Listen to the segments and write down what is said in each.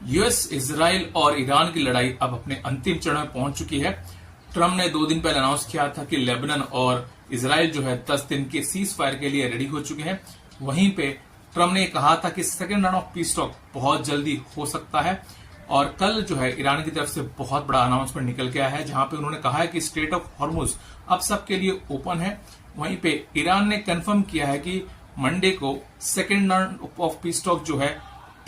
US, Israel और Iran की लड़ाई अब अपने अंतिम चरण में पहुंच चुकी है। ट्रंप ने 2 दिन पहले अनाउंस किया था कि लेबनान और इजराइल जो है 10 दिन के सीज फायर के लिए रेडी हो चुके हैं। वहीं पे ट्रंप ने कहा था कि second round of peace talk बहुत जल्दी हो सकता है। और कल जो है ईरान की तरफ से बहुत बड़ा अनाउंसमेंट निकल के आया है, जहां पे उन्होंने कहा है कि स्ट्रेट ऑफ हॉर्मुज अब सबके लिए ओपन है। वहीं पे ईरान ने कंफर्म किया है कि मंडे को second round of peace talk जो है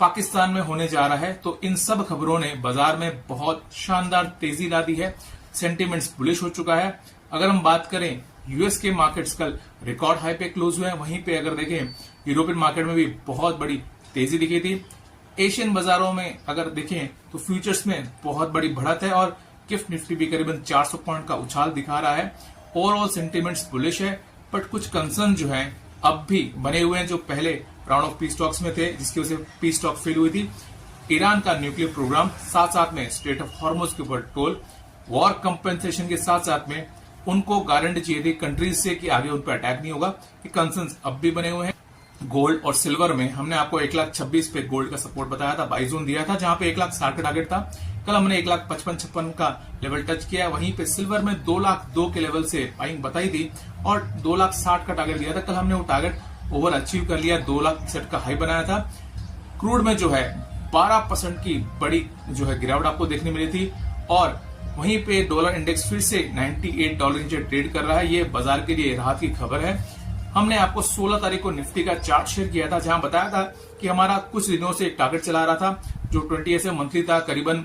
पाकिस्तान में होने जा रहा है। तो इन सब खबरों ने बाजार में बहुत शानदार तेजी ला दी है, सेंटीमेंट्स बुलिश हो चुका है। अगर हम बात करें यूएस के मार्केट्स कल रिकॉर्ड हाई पे क्लोज हुए हैं, वहीं पे अगर देखें यूरोपियन मार्केट में भी बहुत बड़ी तेजी दिखी थी। एशियन बाजारों में अगर देखें तो फ्यूचर्स में बहुत बड़ी बढ़त है और गिफ्ट निफ्टी भी करीबन 400 पॉइंट का उछाल दिखा रहा है। ओवरऑल सेंटीमेंट्स बुलिश है, बट कुछ कंसर्न जो है अब भी बने हुए हैं जो पहले राउंड ऑफ पीस टॉक्स में थे, जिसकी वजह से पीस टॉक फेल हुई थी। ईरान का न्यूक्लियर प्रोग्राम, साथ साथ में स्ट्रेट ऑफ हॉर्मुज के ऊपर टोल, वॉर कंपेंसेशन के साथ साथ में उनको गारंटी चाहिए थी कंट्रीज से कि आगे उन पर अटैक नहीं होगा। ये कंसर्न अब भी बने हुए हैं। गोल्ड और सिल्वर में हमने आपको 1,26,000 पे गोल्ड का सपोर्ट बताया था, बाई जोन दिया था, जहां पे 1,60,000 का टारगेट था। कल हमने 1,55,56 का लेवल टच किया। वहीं पे सिल्वर में 2,02,000 के लेवल से बाइंग बताई थी और 2,60,000 का टारगेट दिया था। कल हमने वो टारगेट ओवर अचीव कर लिया, 2,60,000 का हाई बनाया था। क्रूड में जो है 12% की बड़ी जो है गिरावट आपको देखने मिली थी और वहीं पे डॉलर इंडेक्स फिर से $98 नीचे ट्रेड कर रहा है। ये बाजार के लिए राहत की खबर है। हमने आपको 16 तारीख को निफ्टी का चार्ट शेयर किया था, जहां बताया था कि हमारा कुछ दिनों से एक टारगेट चला रहा था जो 20 SMA मंथली था, करीबन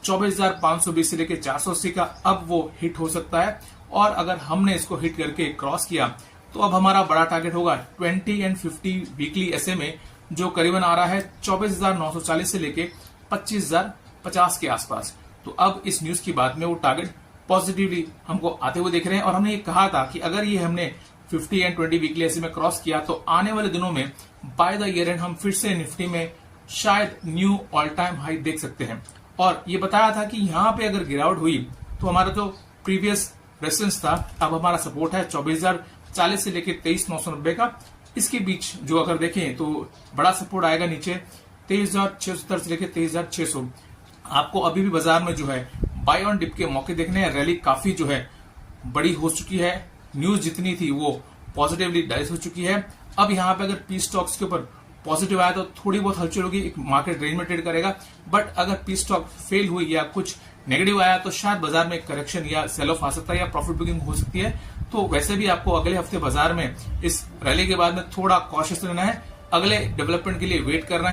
24,520 से लेकर 480 का। अब वो हिट हो सकता है और अगर हमने इसको हिट करके क्रॉस किया तो अब हमारा बड़ा टारगेट होगा 20 and 50 वीकली SMA, जो करीबन आ रहा है 24,940 से लेके 25,050 के आसपास। तो अब इस न्यूज की बाद में वो टारगेट पॉजिटिवली हमको आते हुए देख रहे हैं और हमने ये कहा था कि अगर ये हमने 50 and 20 वीकली ऐसे में क्रॉस किया तो आने वाले दिनों में बाय द ईयर एंड हम फिर से निफ्टी में शायद न्यू ऑल टाइम हाई देख सकते हैं। और ये बताया था कि यहाँ पे अगर गिरावट हुई तो हमारा जो प्रीवियस रेजिस्टेंस था, अब हमारा सपोर्ट है 24,040 से लेकर 23,990 का। इसके बीच जो अगर देखें तो बड़ा सपोर्ट आएगा नीचे 23,670 से लेकर 23,600। आपको अभी भी बाजार में जो है बाय ऑन डिप के मौके देखने हैं। रैली काफी जो है बड़ी हो चुकी है, न्यूज जितनी थी वो पॉजिटिवली डाइस हो चुकी है। अब यहाँ पे अगर पी स्टॉक्स के ऊपर पॉजिटिव आया तो थोड़ी बहुत हलचल होगी, एक मार्केट रेंज में ट्रेड करेगा। बट अगर पी स्टॉक फेल हुई या कुछ नेगेटिव आया तो शायद बाजार में करेक्शन या सेल ऑफ आ सकता है या प्रॉफिट बुकिंग हो सकती है। तो वैसे भी आपको अगले हफ्ते बाजार में इस रैली के बाद में थोड़ा कॉशियस रहना है, अगले डेवलपमेंट के लिए वेट करना है।